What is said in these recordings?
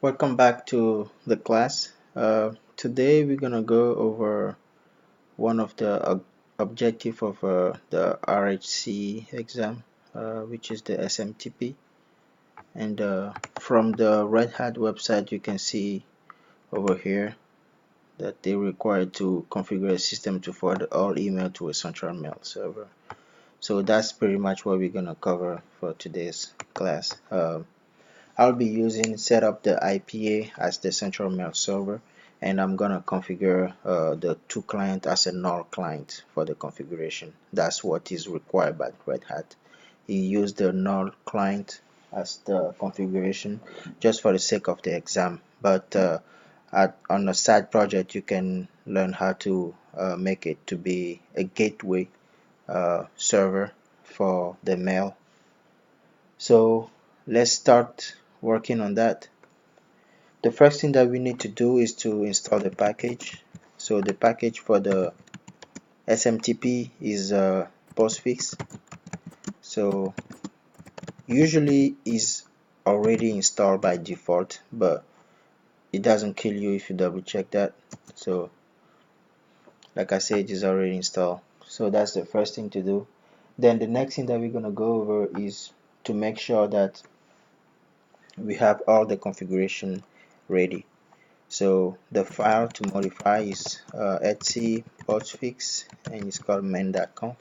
Welcome back to the class. Today we're gonna go over one of the objective of the RHCE exam, which is the SMTP. And from the Red Hat website, you can see over here that they require to configure a system to forward all email to a central mail server. So that's pretty much what we're gonna cover for today's class. I'll be using set up the IPA as the central mail server, and I'm gonna configure the two client as a null client for the configuration. That's what is required by Red Hat. You use the null client as the configuration just for the sake of the exam, but on a side project you can learn how to make it to be a gateway server for the mail. So let's start working on that. The first thing that we need to do is to install the package. So the package for the SMTP is postfix. So usually is already installed by default, but it doesn't kill you if you double check that. So like I said, it is already installed. So that's the first thing to do. Then the next thing that we're going to go over is to make sure that we have all the configuration ready. So the file to modify is etc postfix, and it's called main.conf.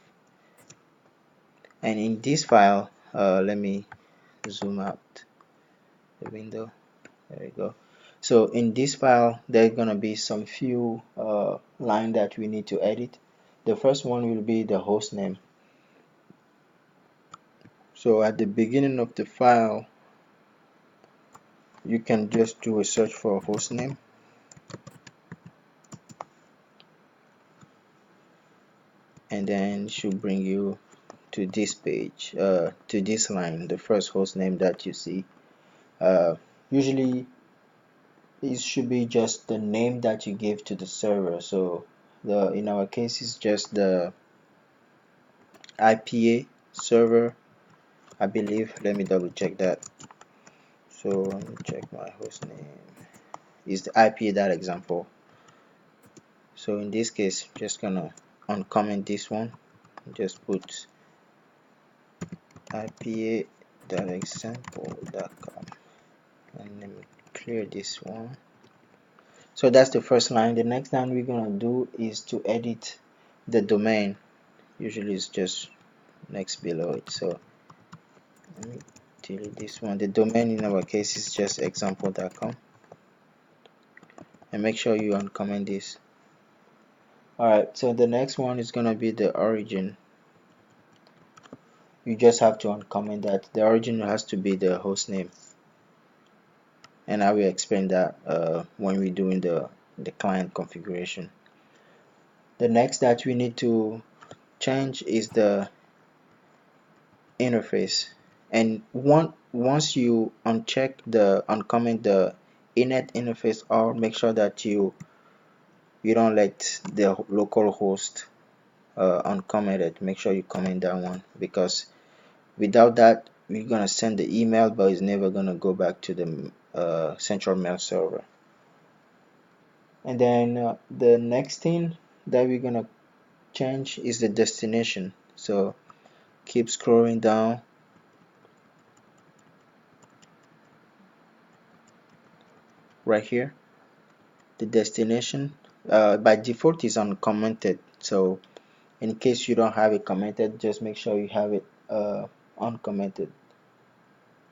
And in this file, let me zoom out the window. There we go. So in this file, there's gonna be some few lines that we need to edit. The first one will be the host name. So at the beginning of the file, you can just do a search for host name. And then it should bring you to this page, to this line, the first host name that you see. Usually it should be just the name that you give to the server. So in our case it's just the IPA server, I believe. Let me double check that. So let me check my host name. Is the IPA.example. So in this case, just gonna uncomment this one. Just put IPA.example.com, and let me clear this one. So that's the first line. The next line we're gonna do is to edit the domain. Usually it's just next below it. So let me delete this one. The domain in our case is just example.com, and make sure you uncomment this. Alright, so the next one is gonna be the origin. You just have to uncomment that. The origin has to be the host name, and I will explain that when we're doing the client configuration. The next that we need to change is the interface, and once you uncomment the init interface, or make sure that you don't let the local host uncommented. Make sure you comment that one, because without that we're gonna send the email, but it's never gonna go back to the central mail server. And then the next thing that we're gonna change is the destination. So keep scrolling down. Right here, the destination by default is uncommented. So in case you don't have it commented, just make sure you have it uncommented.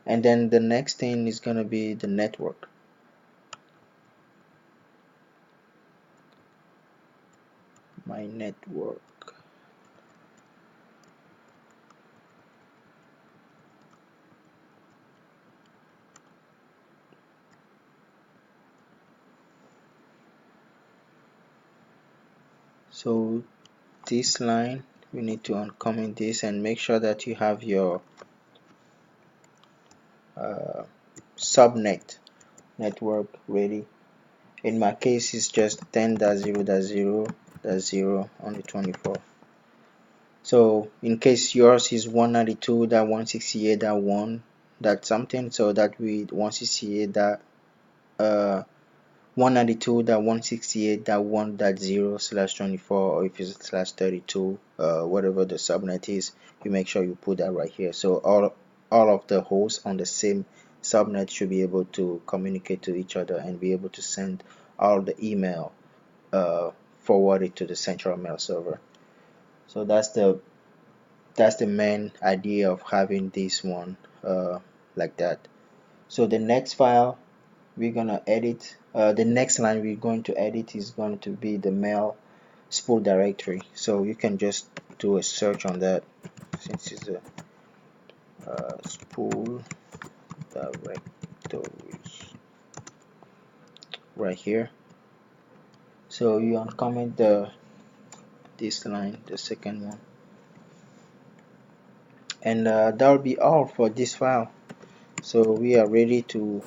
And then the next thing is gonna be the network. My network. So this line, we need to uncomment this and make sure that you have your subnet network ready. In my case, it's just 10.0.0.0 on the 24. So in case yours is 192.168.1 something, so that we 168 uh 192.168.1.0/24, or if it's /32, whatever the subnet is, you make sure you put that right here. So all of the hosts on the same subnet should be able to communicate to each other and be able to send all the email forwarded to the central mail server. So that's the main idea of having this one like that. So the next file we're gonna edit, the next line we're going to edit is going to be the mail spool directory. So you can just do a search on that, since it's a spool directory right here. So you uncomment this line, the second one, and that will be all for this file. So we are ready to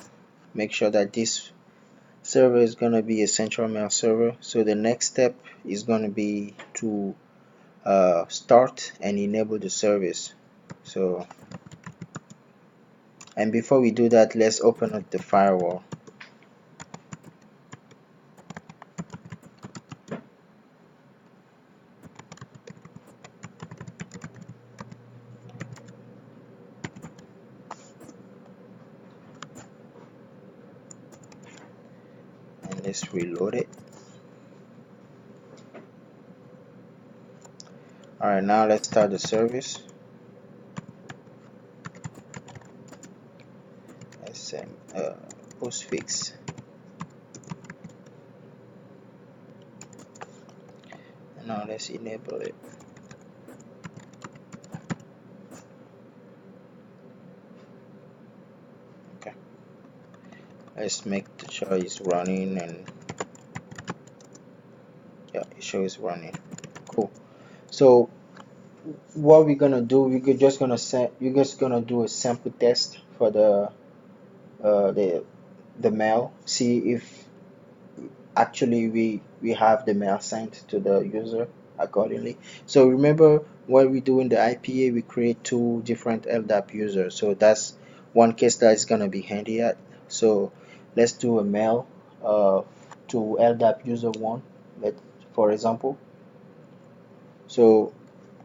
make sure that this server is going to be a central mail server. So the next step is going to be to start and enable the service. So, and before we do that, let's open up the firewall. And let's reload it. Alright, now let's start the service. Postfix. And now let's enable it. Okay. Let's make sure it's running, and yeah, it shows running. Cool. So what we're gonna do, you're just gonna do a sample test for the mail. See if actually we have the mail sent to the user accordingly. So remember, when we do in the IPA, we create two different LDAP users. So that's one case that is gonna be handy at. So let's do a mail to LDAP user 1, for example. So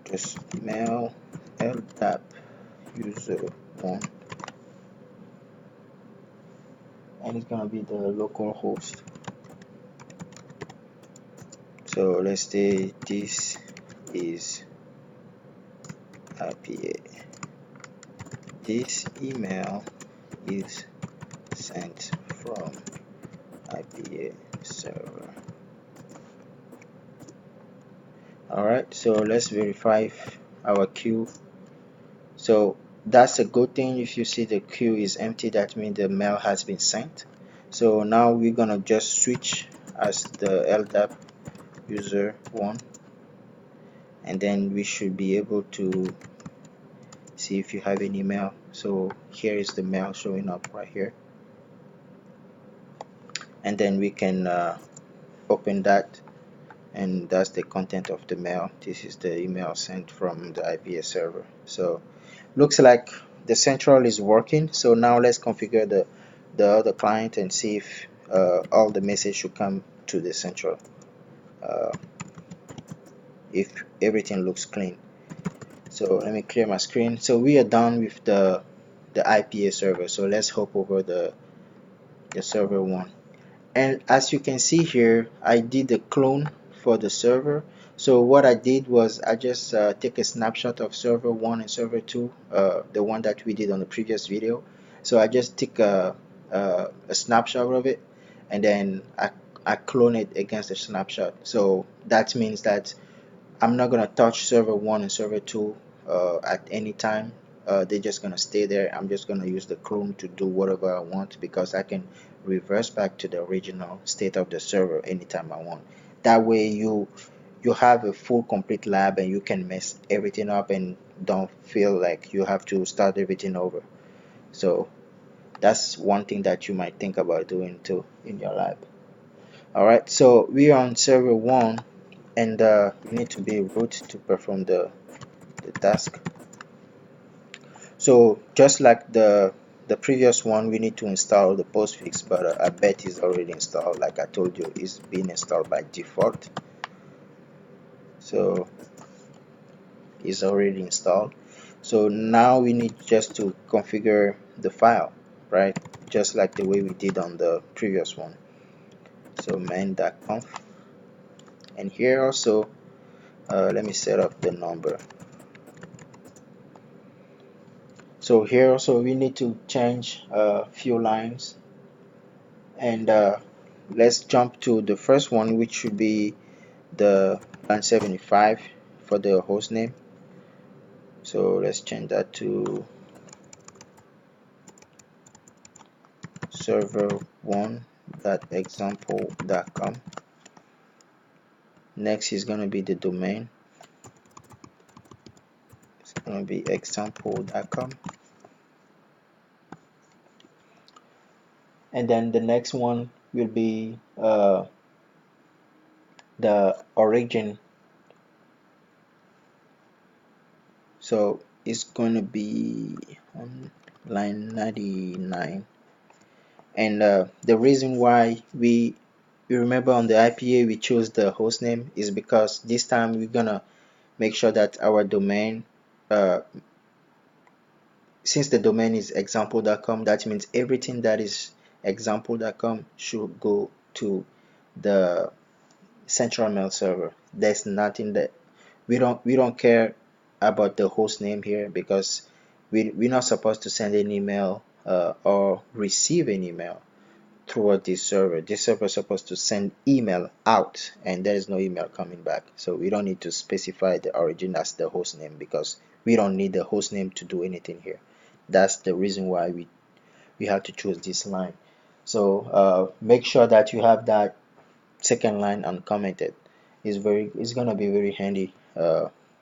just mail LDAP user 1, and it's gonna be the local host. So let's say this is IPA. This email is sent from IPA server. Alright, so let's verify our queue. So that's a good thing. If you see the queue is empty, that means the mail has been sent. So now we're gonna just switch as the LDAP user 1, and then we should be able to see if you have any mail. So here is the mail showing up right here, and then we can open that, and that's the content of the mail. This is the email sent from the IPA server. So looks like the central is working. So now let's configure the other client and see if all the message should come to the central, if everything looks clean. So let me clear my screen. So we are done with the IPA server. So let's hop over the server 1. And as you can see here, I did a clone for the server. So what I did was I just take a snapshot of server 1 and server 2, the one that we did on the previous video. So I just take a snapshot of it, and then I clone it against the snapshot. So that means that I'm not gonna touch server 1 and server 2 at any time. They're just gonna stay there. I'm just gonna use the clone to do whatever I want, because I can reverse back to the original state of the server anytime I want. That way you have a full complete lab, and you can mess everything up and don't feel like you have to start everything over. So that's one thing that you might think about doing too in your lab. Alright, so we are on server 1, and you need to be root to perform the task. So just like the the previous one we need to install the postfix, but I bet it's already installed. Like I told you, it's been installed by default, so it's already installed. So now we need just to configure the file, right, just like the way we did on the previous one. So main.conf, and here also let me set up the number. So here also we need to change a few lines, and let's jump to the first one, which should be the line 75 for the host name. So let's change that to server1.example.com. Next is going to be the domain. It's going to be example.com. And then the next one will be the origin. So it's going to be on line 99. And the reason why we remember on the IPA we chose the host name is because this time we're gonna make sure that our domain, since the domain is example.com, that means everything that is example.com should go to the central mail server. There's nothing that we don't care about the host name here, because we're not supposed to send an email or receive an email toward this server. This server is supposed to send email out, and there is no email coming back. So we don't need to specify the origin as the host name, because we don't need the host name to do anything here. That's the reason why we have to choose this line. So make sure that you have that second line uncommented. It's gonna be very handy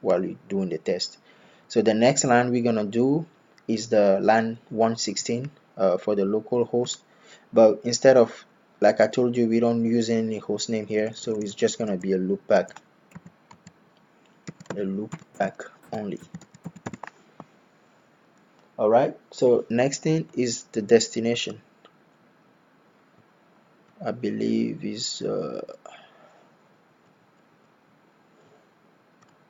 while you're doing the test. So the next line we're gonna do is the line 116 for the local host, but instead of, like I told you, we don't use any host name here, so it's just gonna be a loopback only. All right, so next thing is the destination. I believe is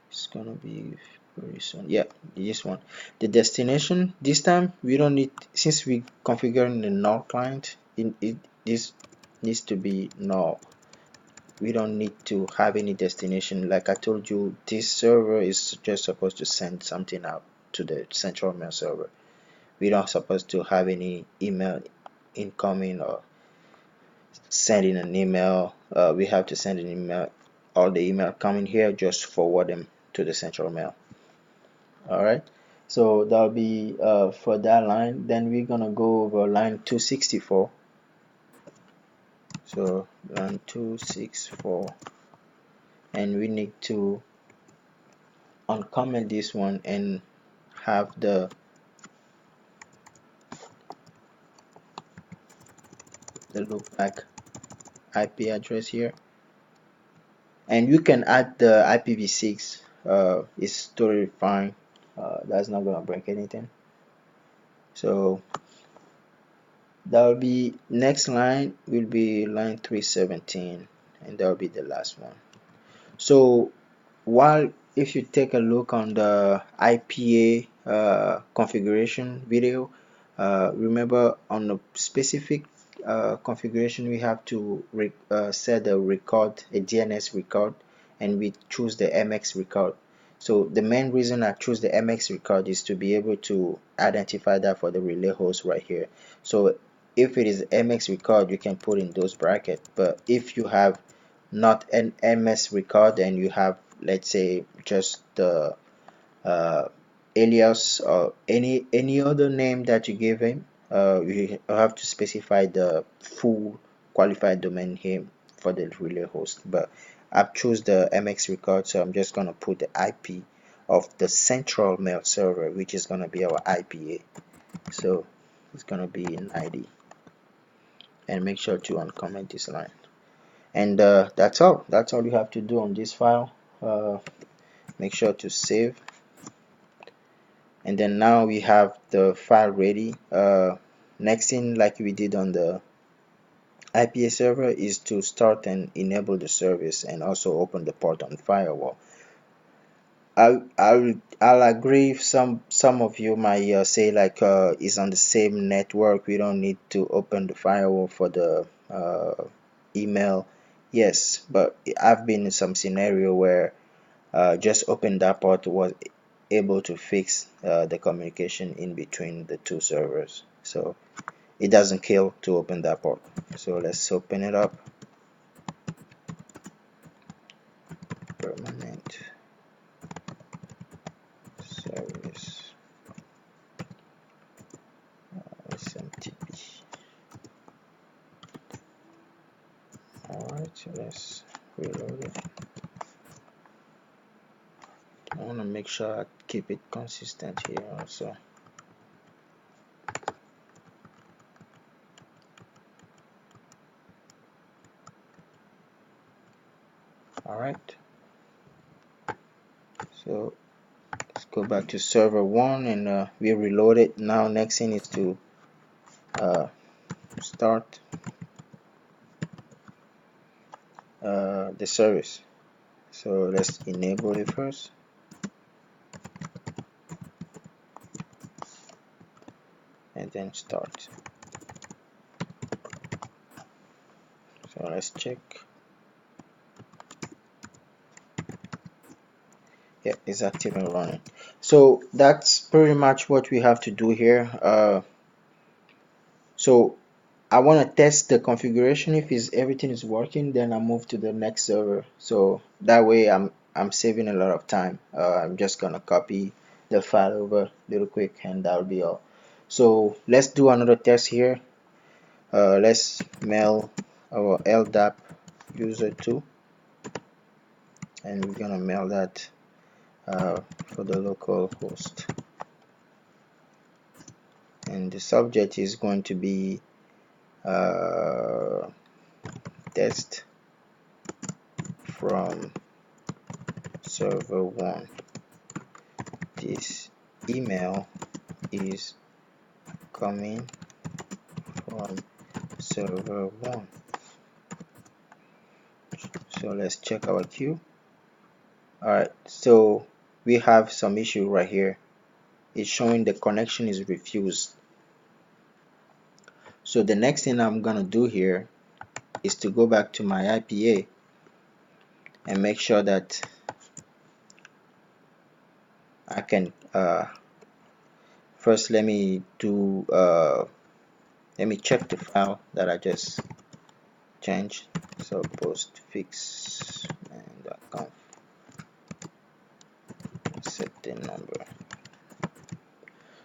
it's gonna be very soon. Yeah, this one, the destination. This time we don't need, since we configuring the Null-Client, this needs to be null. We don't need to have any destination. Like I told you, this server is just supposed to send something out to the central mail server. We don't supposed to have any email incoming or sending an email. We have to send an email. All the email coming here, just forward them to the central mail. All right, so that'll be for that line. Then we're gonna go over line 264. So line 264, and we need to uncomment this one and have the loopback IP address here, and you can add the IPv6. It's totally fine. That's not gonna break anything. So that will be, next line will be line 317, and that will be the last one. So while, if you take a look on the IPA configuration video, remember on a specific configuration we have to set a record, a DNS record, and we choose the MX record. So the main reason I choose the MX record is to be able to identify that for the relay host right here. So if it is MX record, you can put in those brackets, but if you have not an MS record and you have, let's say, just the alias or any other name that you give him, you have to specify the full qualified domain name for the relay host. But I've choose the MX record, so I'm just gonna put the IP of the central mail server, which is gonna be our IPA. So it's gonna be 90, and make sure to uncomment this line. And that's all you have to do on this file. Make sure to save, and then now we have the file ready. next thing, like we did on the IPA server, is to start and enable the service and also open the port on firewall. I'll agree if some of you might say like it's on the same network, we don't need to open the firewall for the email. Yes, but I've been in some scenario where just open that port was able to fix the communication in between the two servers, so it doesn't kill to open that port. So let's open it up. Permanent service SMTP. Alright, so let's reload it. I want to make sure I keep it consistent here also. Alright, so let's go back to server 1 and we reload it. Now next thing is to start the service. So let's enable it first. And then start. So let's check. Yeah, it's active and running. So that's pretty much what we have to do here. So I want to test the configuration. If everything is working, then I move to the next server. So that way I'm saving a lot of time. I'm just gonna copy the file over real quick, and that'll be all. So let's do another test here. Let's mail our LDAP user 2, and we're gonna mail that for the local host, and the subject is going to be test from server 1. This email is coming from server 1. So let's check our queue. Alright, so we have some issue right here. It's showing the connection is refused. So the next thing I'm gonna do here is to go back to my IPA and make sure that I can first let me check the file that I just changed. So postfix.conf, set the number.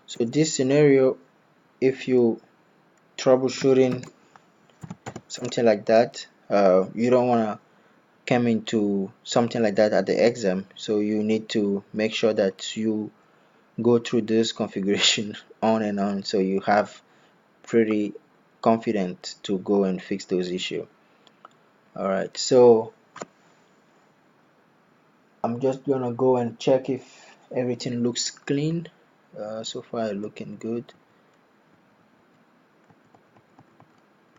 So this scenario, if you troubleshooting something like that, you don't want to come into something like that at the exam, so you need to make sure that you go through this configuration on and on, so you have pretty confident to go and fix those issues. Alright, so I'm just gonna go and check if everything looks clean. So far looking good.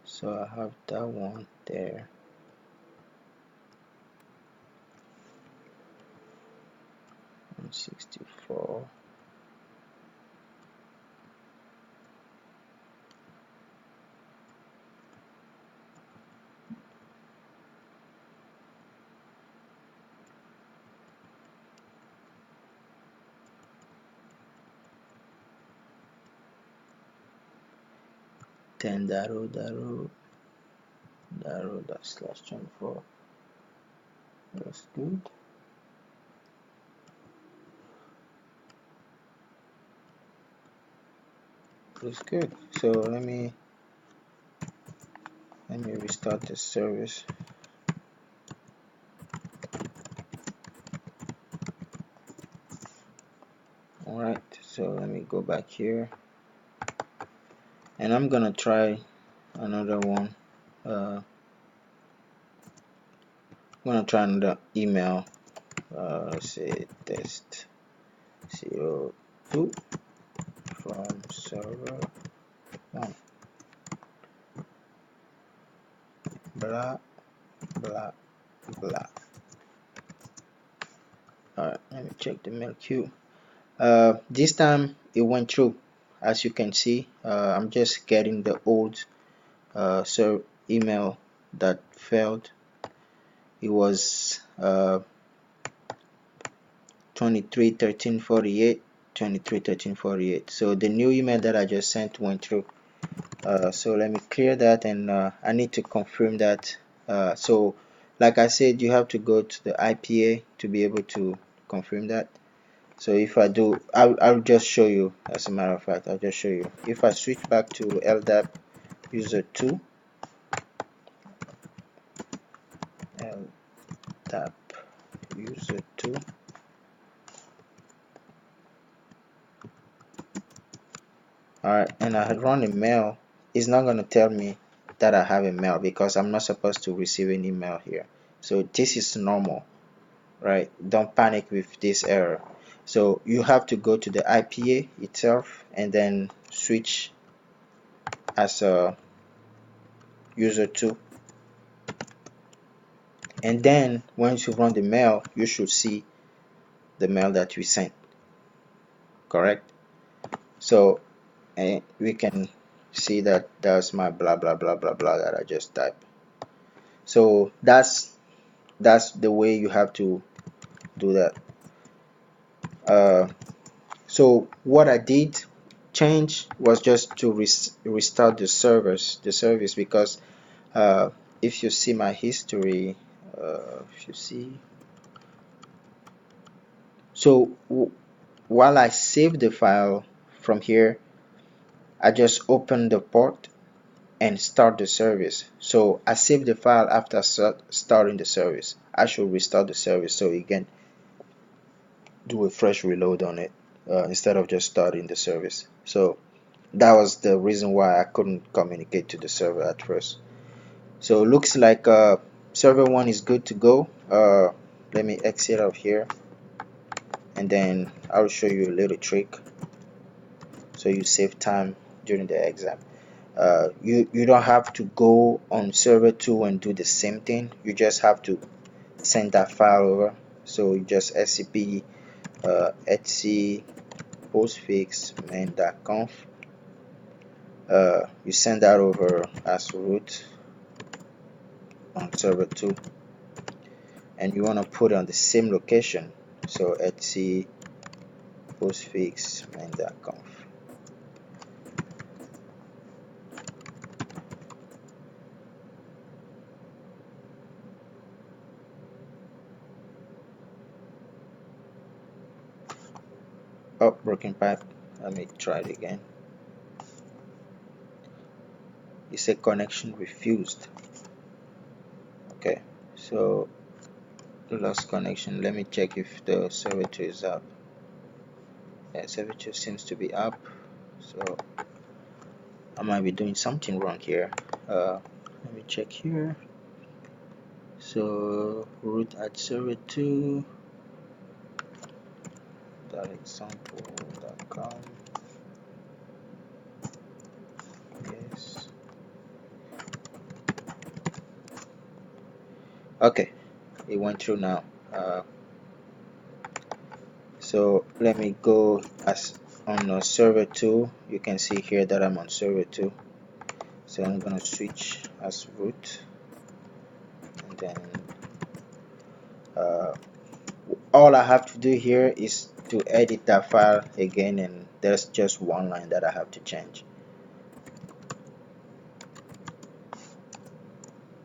So I have that one there. And 64. Then /24. That's good. Looks good. So let me restart the service. Alright, so let me go back here, and I'm gonna try another one. I'm gonna try another email. Let's say test 02 from server 1. blah blah blah. Alright, let me check the mail queue. This time it went through. As you can see, I'm just getting the old email that failed. It was 231348, 231348. So the new email that I just sent went through. So let me clear that, and I need to confirm that. So like I said, you have to go to the IPA to be able to confirm that. So if I do, I'll just show you. As a matter of fact, I'll just show you. If I switch back to LDAP user 2, LDAP user 2, alright, and I run a mail, it's not going to tell me that I have a mail because I'm not supposed to receive an email here. So this is normal, right? Don't panic with this error. So you have to go to the IPA itself and then switch as a user 2, and then once you run the mail, you should see the mail that we sent, correct? So we can see that that's my blah blah blah blah blah that I just typed. So that's the way you have to do that. So what I did change was just to restart the service, because if you see my history, if you see, so while I save the file from here, I just open the port and start the service. So I save the file after starting the service. I should restart the service so you can do a fresh reload on it instead of just starting the service. So that was the reason why I couldn't communicate to the server at first. So it looks like server 1 is good to go. Let me exit out of here, and then I'll show you a little trick so you save time during the exam. You don't have to go on server 2 and do the same thing. You just have to send that file over. So you just scp etc postfix main.conf. You send that over as root on server 2, and you want to put it on the same location. So etc postfix main.conf. Oh, broken pipe. Let me try it again. It said connection refused. Okay, so lost connection. Let me check if the server 2 is up. Yeah, server 2 seems to be up, so I might be doing something wrong here. Let me check here. So root at server 2 .example.com. Yes. Okay, it went through now. So let me go as on server 2. You can see here that I'm on server 2. So I'm gonna switch as root, and then all I have to do here is to edit that file again, and there's just one line that I have to change,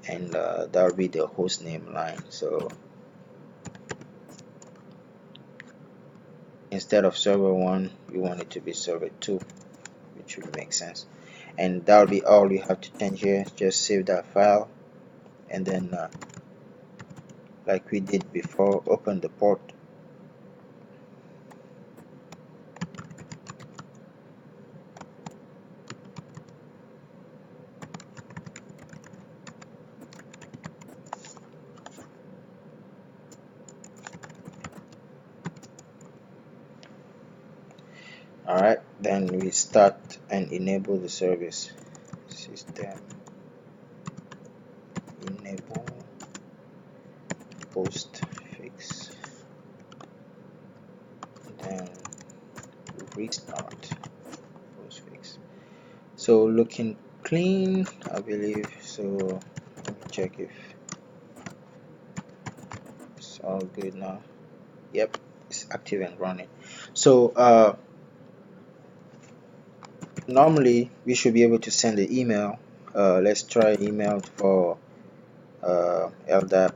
and that will be the host name line. So instead of server 1, you want it to be server 2, which would make sense. And that will be all you have to change here. Just save that file, and then like we did before, open the port. Alright, then we start and enable the service. System enable postfix, then restart postfix. So looking clean, I believe. So let me check if it's all good now. Yep, it's active and running. So normally we should be able to send the email. Let's try email for LDAP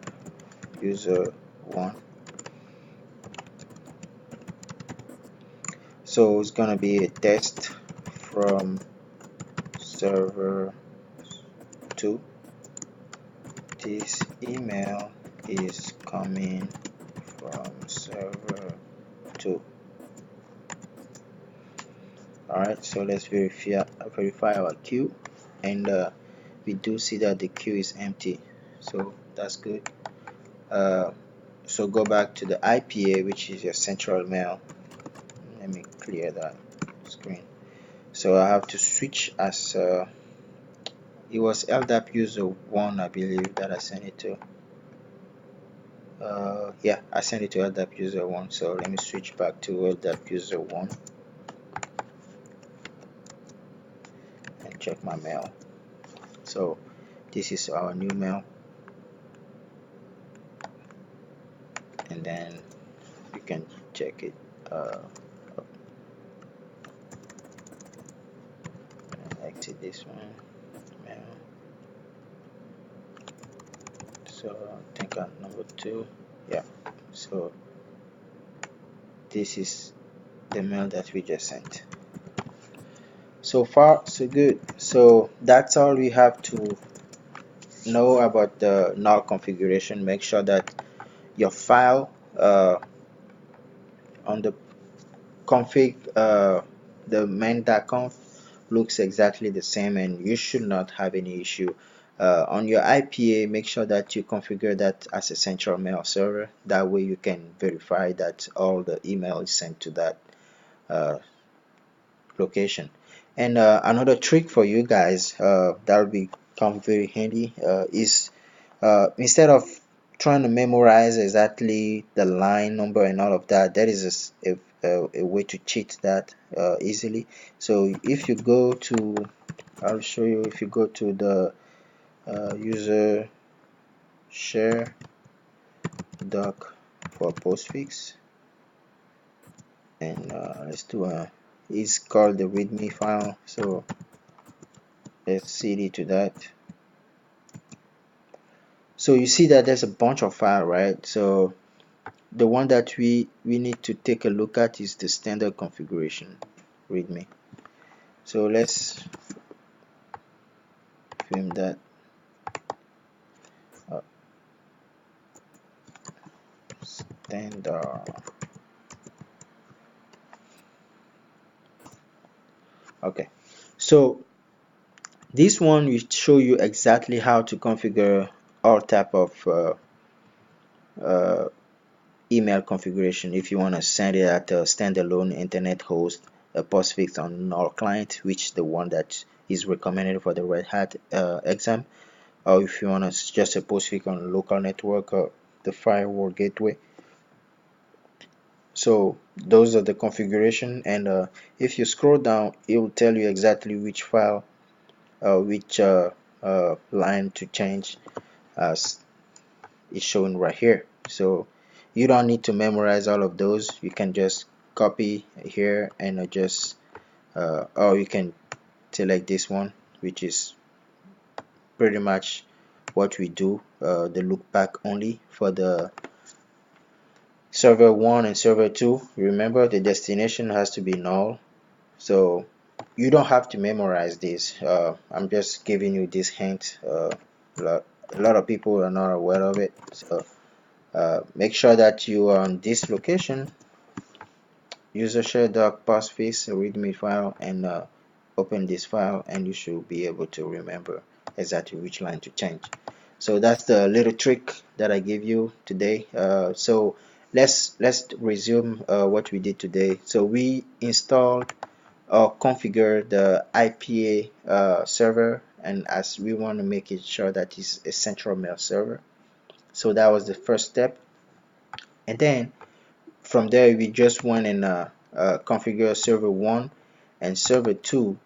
user 1. So it's gonna be a test from server 2. This email is coming from server 2. Alright, so let's verify our queue, and we do see that the queue is empty, so that's good. So go back to the IPA, which is your central mail. Let me clear that screen. So I have to switch as it was LDAP user 1, I believe, that I sent it to. Yeah, I sent it to LDAP user 1, so let me switch back to LDAP user 1 and check my mail. So this is our new mail, and then you can check it. Exit this one, mail. So I think I'm number 2. Yeah, so this is the mail that we just sent. So far so good. So that's all we have to know about the null configuration. Make sure that your file on the config, the main.conf, looks exactly the same, and you should not have any issue. On your IPA, make sure that you configure that as a central mail server. That way you can verify that all the email is sent to that location. And another trick for you guys that will become very handy is instead of trying to memorize exactly the line number and all of that, there is a way to cheat that easily. So if you go to, I'll show you, if you go to the user share doc for postfix, and let's do it's called the readme file, so let's cd to that. So you see that there's a bunch of files, right? So the one that we need to take a look at is the standard configuration readme. So let's film that. Standard. Okay, so this one will show you exactly how to configure all type of email configuration. If you want to send it at a standalone internet host, a postfix on Null-Client, which is the one that is recommended for the Red Hat exam, or if you want to just a postfix on a local network or the firewall gateway. So those are the configuration, and if you scroll down, it will tell you exactly which file, which line to change, as it's shown right here. So you don't need to memorize all of those. You can just copy here and just or you can select this one, which is pretty much what we do, the look back only for the server 1 and server 2. Remember, the destination has to be null, so you don't have to memorize this. I'm just giving you this hint. A lot of people are not aware of it, so make sure that you are on this location, user share doc postfix readme file, and open this file, and you should be able to remember exactly which line to change. So that's the little trick that I gave you today. So let's resume what we did today. So we installed or configured the IPA server and as we want to make it sure that it's a central mail server. So that was the first step, and then from there we just went and configure server 1 and server 2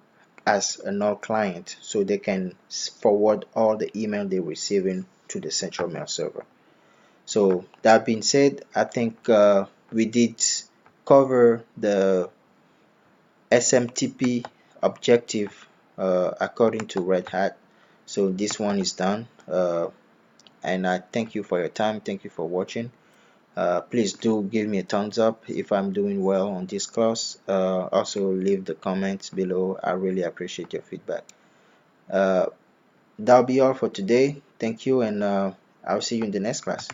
as a null client, so they can forward all the email they're receiving to the central mail server. So that being said, I think we did cover the SMTP objective according to Red Hat. So this one is done, and I thank you for your time. Thank you for watching. Please do give me a thumbs up if I'm doing well on this course. Also leave the comments below. I really appreciate your feedback. That'll be all for today. Thank you, and I'll see you in the next class.